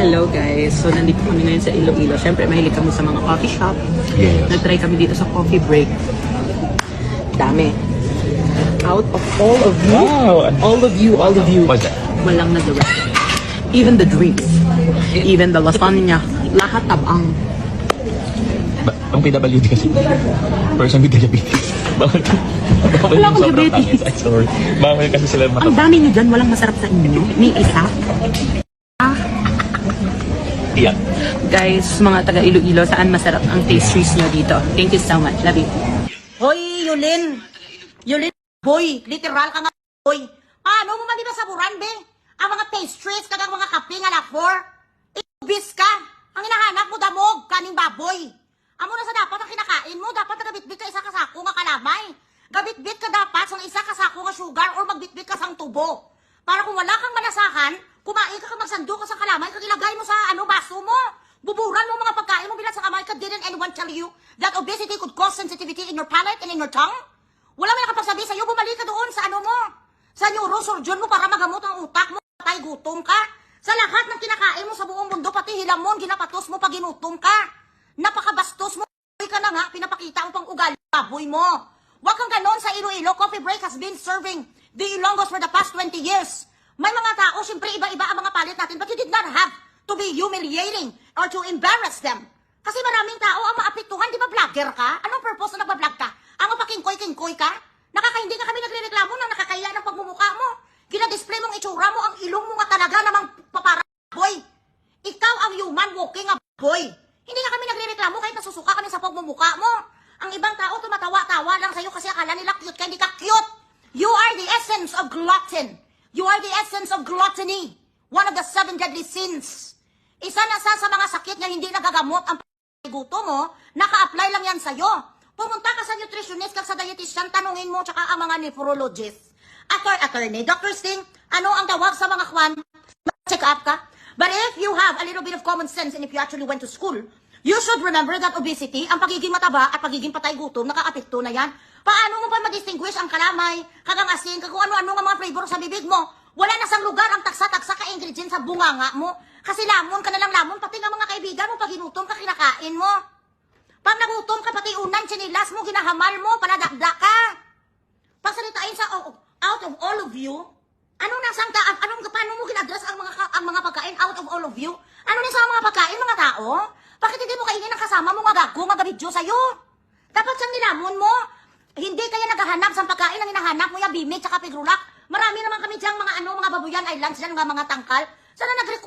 Hello guys, so nandito kami ngayon sa Iloilo. Siyempre mahilig kami sa mga coffee shop. Yes. Nag-try kami dito sa coffee break. Dami. Out of all of you, Wow. all of you, What's that? walang nagawa. Even the drinks, even the lasagna, lahat tabang. Ang PWD kasi, person with diabetes. Bawal Wala akong yung sobrang diabetes. tamis. Ay, sorry. Bawal kasi sila Ang dami nyo dyan, walang masarap sa inyo. May isa. Yeah. Guys, mga taga Iloilo, saan masarap ang pastries nyo dito? Thank you so much. Love you. Hoy, Yulin! Yulin, boy! Literal ka nga, boy! Paano mo maging saburan, be? Ang mga pastries, kagang mga kape nga la for? Ibis ka! Ang hinahanap mo damog, kaning baboy! Amo na sa dapat ang kinakain mo, dapat nagabitbit ka isa kasako nga kalamay. Gabitbit ka dapat sa isa kasako nga sugar or magbitbit ka sang tubo. Para kung wala kang manasahan, kumain ka kang magsando ka sa kalamay, kag ilagay mo sa baso mo. Buburan mo mga pagkain mo bilang sa kamay ka. Didn't anyone tell you that obesity could cause sensitivity in your palate and in your tongue? Wala may nakapagsabi sa'yo, bumalik ka doon sa mo, sa neurosurgeon mo para magamot ang utak mo, patay gutom ka. Sa lahat ng kinakain mo sa buong mundo, pati hilamon, ginapatos mo pag ginutom ka. Napakabastos mo, ka na nga, pinapakita mo pang ugali, baboy mo. Huwag kang ganon sa Iloilo. Coffee Break has been serving the Ilonggos for the past 20 years. May mga tao, siyempre iba-iba ang mga palit natin, but you did not have to be humiliating or to embarrass them. Kasi maraming tao ang maapektuhan, di ba vlogger ka? Anong purpose na nagbablog ka? Ang mapakingkoy-kingkoy ka? Hindi ka kami nagre-reklamo na nakakaya ng pagmumukha mo. Gina-display mong itsura mo, ang ilong mo nga talaga namang paparaboy. Ikaw ang human walking a boy. Hindi nga kami nagre-reklamo kahit nasusuka kami sa pagmumukha mo. Ang ibang tao tumatawa-tawa lang sa'yo kasi akala nila cute ka, hindi ka cute. You are the essence of glutton. You are the essence of gluttony. One of the 7 deadly sins. Isa na sa mga sakit na hindi nagagamot ang gutom mo, naka-apply lang yan sa'yo. Pumunta ka sa nutritionist, kag sa dietitian, tanungin mo, tsaka ang mga nephrologist. Attorney, Dr. Sting, ano ang tawag sa mga kwan? Check up ka? But if you have a little bit of common sense and if you actually went to school, you should remember that obesity, ang pagiging mataba at pagiging patay gutom, nakaka-apekto na yan. Paano mo pa ma-distinguish ang kalamay, kagang asin, kung ano-ano nga mga flavor sa bibig mo? Wala na sang lugar ang taksa-taksa ka ingredients sa bunganga mo. Kasi lamon ka na lang lamon, pati nga mga kaibigan mo, pag inutom ka, kinakain mo. Pag nagutom ka, pati unan, sinilas mo, ginahamal mo, paladakda ka. Pagsalitain sa out of all of you, paano mo ginadress ang mga pagkain out of all of you? Ano na sa mga pagkain, mga tao? Bakit hindi mo kainin ang kasama mo nga gago, nga gabidyo sa'yo? Dapat siyang nilamon mo. Hindi kaya naghahanap sa pagkain ang hinahanap mo, yung bimig, tsaka pigrulak. Marami naman kami diyang mga babuyan islands dyan, mga tangkal. Sana nag-request